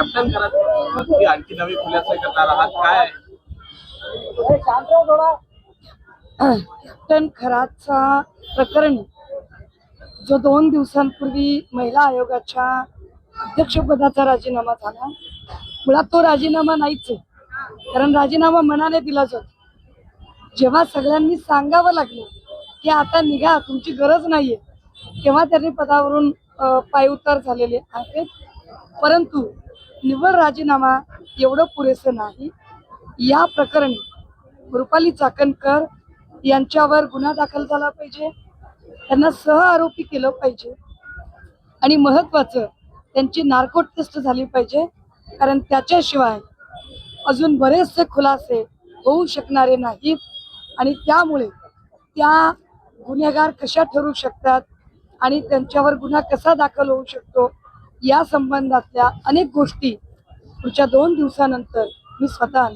Captain घरात आणखी नवी खुलासा करणार आहात काय? कॅप्टन खरातचा प्रकरणी जो 2 दिवसांपूर्वी महिला आयोगाच्या अध्यक्षपदाचा राजीनामा झाला, मुळात तो राजीनामा नाहीच आहे, कारण राजीनामा मनाने दिला जातो. जेव्हा सगळ्यांनी सांगावं लागलं की आता निघा, तुमची गरज नाहीये, तेव्हा त्यांनी पदावरून पायउतार झालेले आहेत. परंतु निव्वळ राजीनामा एवढं पुरेसं नाही. या प्रकरणी रुपाली चाकणकर यांच्यावर गुन्हा दाखल झाला पाहिजे, त्यांना सह आरोपी केलं पाहिजे आणि महत्त्वाचं त्यांची नार्को टेस्ट झाली पाहिजे, कारण त्याच्याशिवाय अजून बरेचसे खुलासे होऊ शकणारे नाहीत आणि त्यामुळे त्या गुन्हेगार कशा ठरू शकतात आणि त्यांच्यावर गुन्हा कसा दाखल होऊ शकतो या संबंधातल्या अनेक गोष्टी पुढच्या 2 दिवसानंतर मी स्वतः